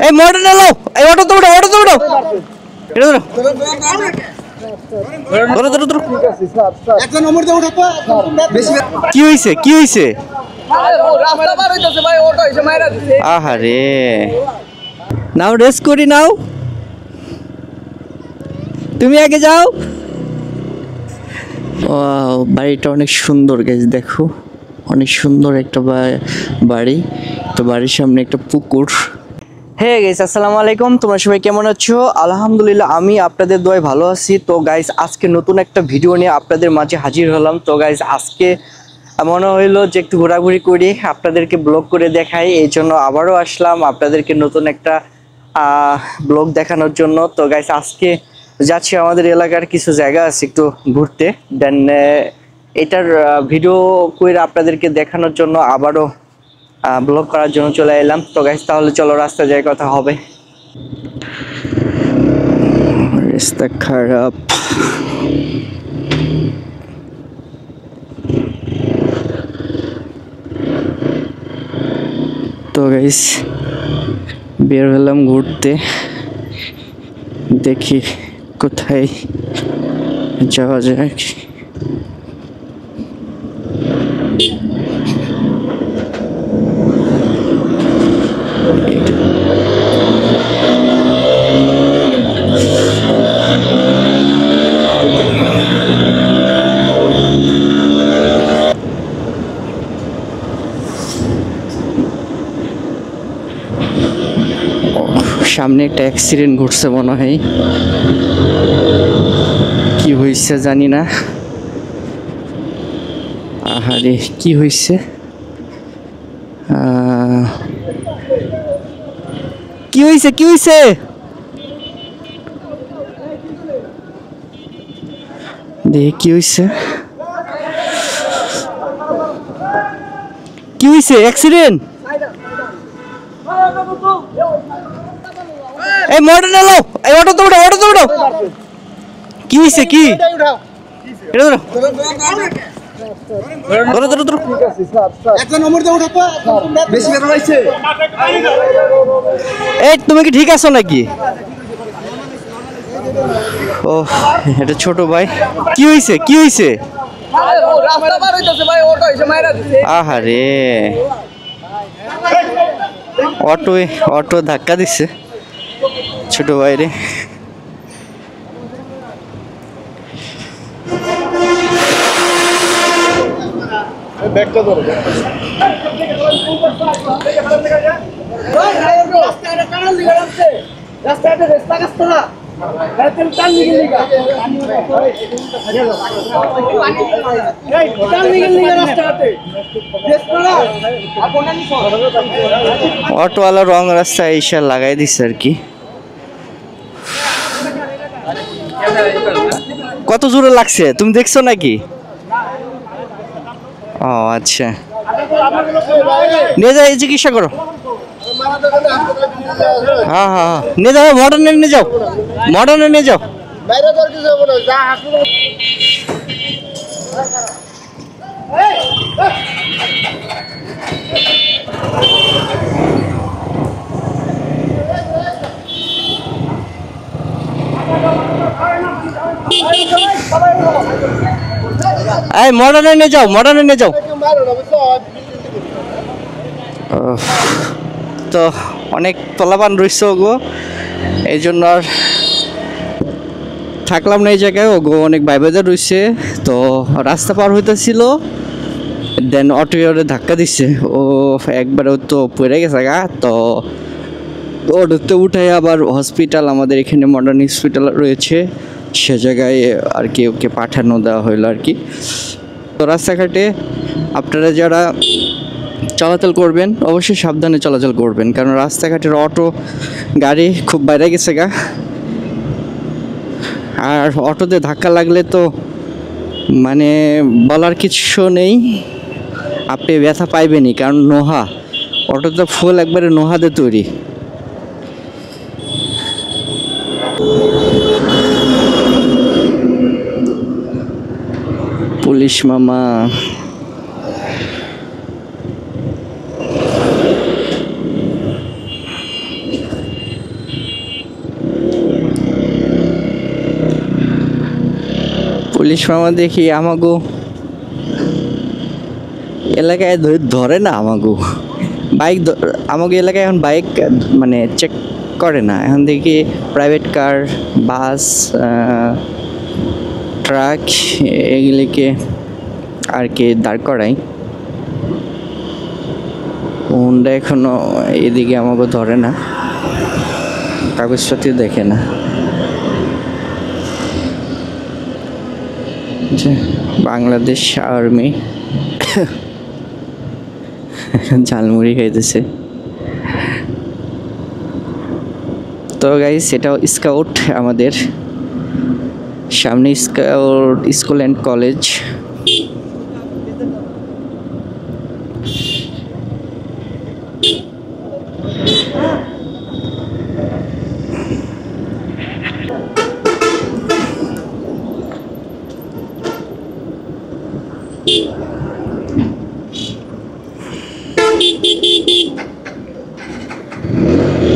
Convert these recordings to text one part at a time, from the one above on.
এই মডার্ন এলো, এই অটো তো উঠো, অটো তো উঠো, এটা ধরো ধরো ধরো ধরো। কি হয়েছে, কি হয়েছে? আহারে, নাও রেস করি, নাও তুমি আগে যাও। বাড়িটা অনেক সুন্দর গাইস, দেখো অনেক সুন্দর একটা বাড়ি। তো বাড়ির সামনে একটা পুকুর। হে গাইস, আসসালামু আলাইকুম, তোমরা সবাই কেমন আছো? আলহামদুলিল্লাহ, আমি আপনাদের দোয়ায় ভালো আছি। তো গাইস, আজকে নতুন একটা ভিডিও নিয়ে আপনাদের মাঝে হাজির হলাম। তো গাইস, আজকে মনে হইলো যে একটু ঘোরাঘুরি করি, আপনাদেরকে ব্লগ করে দেখাই, এই জন্য আবারও আসলাম আপনাদেরকে নতুন একটা ব্লগ দেখানোর জন্য। তো গাইস, আজকে যাচ্ছি আমাদের এলাকার কিছু জায়গা আছে একটু ঘুরতে, দেন এটার ভিডিও করে আপনাদেরকে দেখানোর জন্য আবারও ব্লগ করার জন্য চলে এলাম। তো গাইস, তাহলে চলো রাস্তায় যাই, কথা হবে। রাস্তা খারাপ, তো গাইস বের হলাম ঘুরতে, দেখি কোথায় যাওয়া যায়। সামনে একটা অ্যাক্সিডেন্ট ঘটছে মনে হয়, কি হয়েছে জানি না। আহারে, কি হয়েছে? কি হয়েছে, কি হয়েছে? দেখি কি হয়েছে, কি হয়েছে? অ্যাক্সিডেন্ট? এই মডার্ন এলো, এই অটো তো উঠো, অটো তো উঠো। কি হয়েছে, কি? এটা ধরো ধরো ধরো ধরো। এই তুমি কি ঠিক আছো নাকি? ও, এটা ছোট ভাই। কি হয়েছে, কি হয়েছে? আহারে, অটো ধাক্কা দিচ্ছে ছোট ভাইরে। অটোওয়ালা রং রাস্তায় এসে লাগাই দিচ্ছে আর কি। কত জোরে লাগছে তুমি দেখছো নাকি? ও আচ্ছা, নিয়ে যাও, চিকিৎসা করো। হ্যাঁ হ্যাঁ হ্যাঁ, নিয়ে যাও, মডার্নে নিয়ে যাও, মডার্নে নিয়ে যাও। এই মডার্নে নিয়ে যাও, মডার্নে নিয়ে যাও। তো অনেক তলাবান রয়েছে ওগো, এই জন্য আর থাকলাম না এই জায়গায়। ওগো অনেক বাইবাজার রয়েছে, তো রাস্তা পার হইতেছিল, দেন অটো ধাক্কা দিচ্ছে। ও একবারে তো পড়ে গেছে গা। তো ওটাতে উঠাই আবার হসপিটাল, আমাদের এখানে মডার্ন হসপিটাল রয়েছে, সে জায়গায় আর কি ওকে পাঠানো দেওয়া হইলো আর কি। তো রাস্তাঘাটে আপনারা যারা চলাচল করবেন অবশ্যই সাবধানে চলাচল করবেন, কারণ রাস্তাঘাটের অটো গাড়ি খুব বাইরে গেছে গা। আর অটোতে ধাক্কা লাগলে তো মানে বলার কিছু নেই, আপনি ব্যথা পাইবেনই, কারণ নোহা অটোতে ফুল একবারে নোহাতে তৈরি। পুলিশ মামা, পুলিশ মামা দেখি আমাগো এলাকায় ধরে না, বাইক আমাকে এলাকায় এখন বাইক মানে চেক করে না। এখন দেখি প্রাইভেট কার, বাস, ট্রাক এগুলিকে আর কি দাঁড় করাই। হোন্ডা এখনো এদিকে আমাকে ধরে না, কাগজপত্র দেখে না। বাংলাদেশ আর্মি ঝালমুড়ি খাইতেছে। তো গাইস, এটাও স্কাউট, আমাদের সামনে স্কাউট স্কুল অ্যান্ড কলেজ।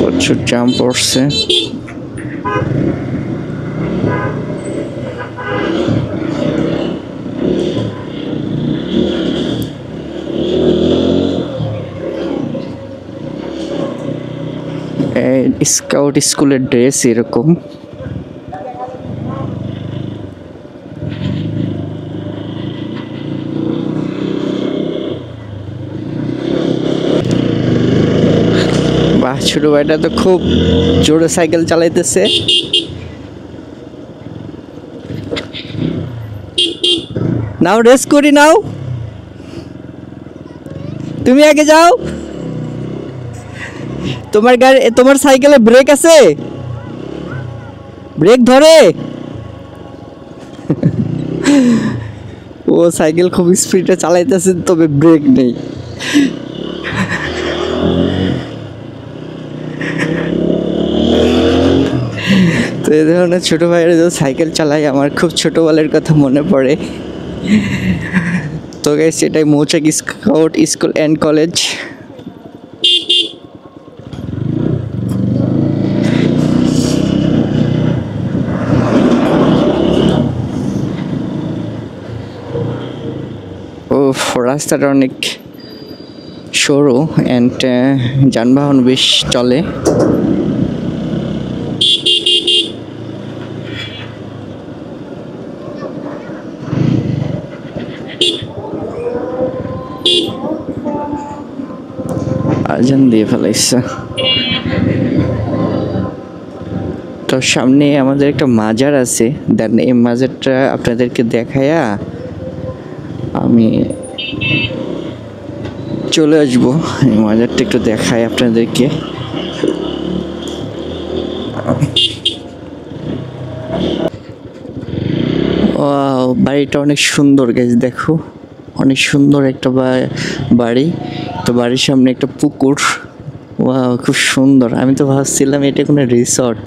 প্রচুর জাম পড়ছে। স্কাউট স্কুলের ড্রেস এরকম। বাহ, ছোট ভাইটা তো খুব জোরে সাইকেল চালাইতেছে। নাও রেস করি, নাও তুমি আগে যাও। তোমার গাড়ি, তোমার সাইকেলে ব্রেক আছে? ব্রেক ধরে? ও সাইকেল খুব স্পিডে চালাইতেছে, তবে ব্রেক নেই। তো এই ধরনের ছোট ভাইয়েরা যখন সাইকেল চালায়, আমার খুব ছোটবেলার কথা মনে পড়ে। তো গাইস, এটাই মৌচাক স্কাউট স্কুল অ্যান্ড কলেজ। ও রাস্তাটা অনেক সরু অ্যান্ড যানবাহন বেশ চলে। আজান দিয়ে ফেলাইছে। তো সামনে আমাদের একটা মাজার আছে, দেন এই মাজারটা আপনাদেরকে দেখায়া আমি চলে আসবো। এই মাজারটা একটু দেখাই আপনাদেরকে। বাড়িটা অনেক সুন্দর গাইস, দেখো অনেক সুন্দর একটা বাড়ি। তো বাড়ির সামনে একটা পুকুর। ওয়াও, খুব সুন্দর। আমি তো ভাবছিলাম এটা কোনো রিসর্ট,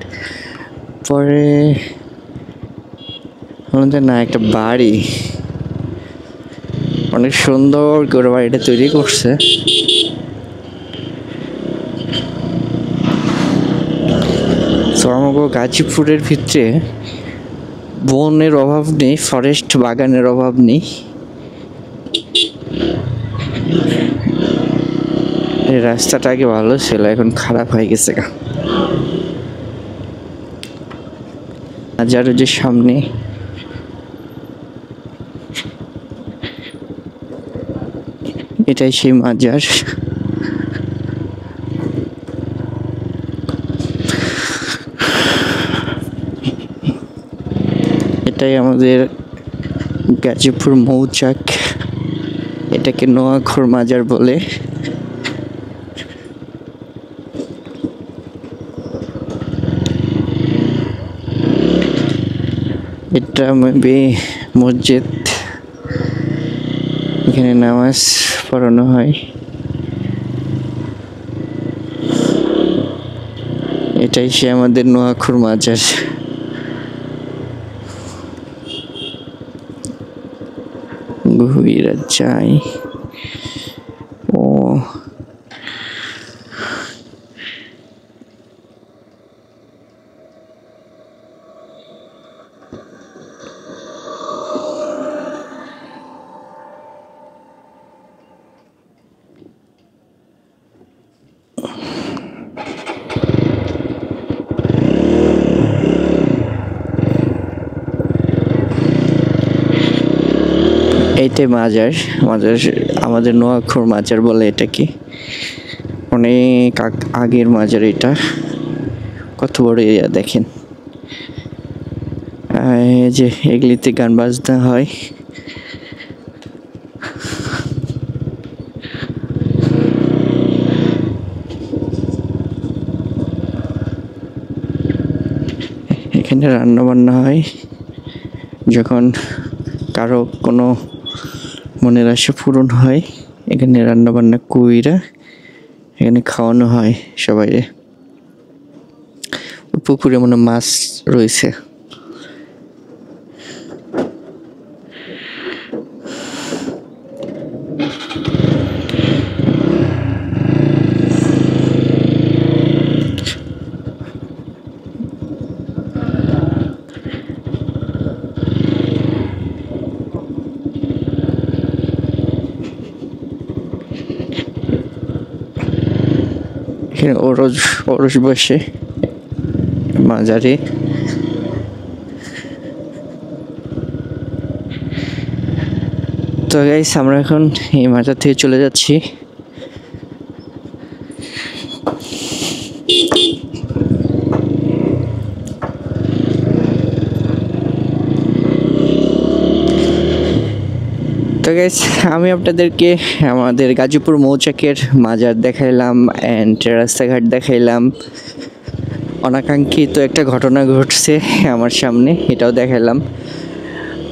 পরে না, একটা বাড়ি। অনেক সুন্দর করে বাড়িটা তৈরি করছে। আমাকে গাজীপুরের ভিতরে বনের অভাব নেই, ফরেস্ট বাগানের অভাব নেই। এই রাস্তাটা আগে ভালো ছিল, এখন খারাপ হয়ে গেছে। হাজারো যে সামনে, এটাই সেই মাজার। এটাই আমাদের গাজীপুর মৌচাক। এটাকে নোয়াখোর মাজার বলে। এটা মেবি মসজিদ, এখানে নামাজ পড়ানো হয়। এটাই সে আমাদের নোয়াখোর মাজার। ঘুইরা যাই। ও এইটাই মাজার। মাজার আমাদের নোয়াখোর মাজার বলে এটাকে। অনেক আগের মাজার এটা। কত বড় এরিয়া দেখেন। এই যে এগুলিতে গান বাজনা হয়। এখানে রান্না বান্না হয় যখন কারো কোনো মনের আশা পূরণ হয়। এখানে রান্না বান্না কইরা এখানে খাওয়ানো হয় সবাইরে। পুকুরে মনে মাছ রয়েছে। এখানে ওরস বসে মাজারে। তো গাইস আমরা এখন এই মাজার থেকে চলে যাচ্ছি। তো গাইস আমি আপনাদেরকে আমাদের গাজীপুর মৌচাকের মাজার দেখাইলাম অ্যান্ড রাস্তাঘাট দেখাইলাম। অনাকাঙ্ক্ষিত একটা ঘটনা ঘটছে আমার সামনে, এটাও দেখাইলাম।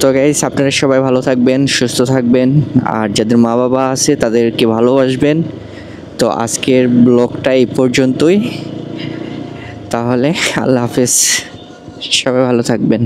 তো গাইস আপনারা সবাই ভালো থাকবেন, সুস্থ থাকবেন, আর যাদের মা বাবা আছে তাদেরকে ভালোবাসবেন। তো আজকের ব্লগটা এই পর্যন্তই। তাহলে আল্লাহ হাফেজ, সবাই ভালো থাকবেন।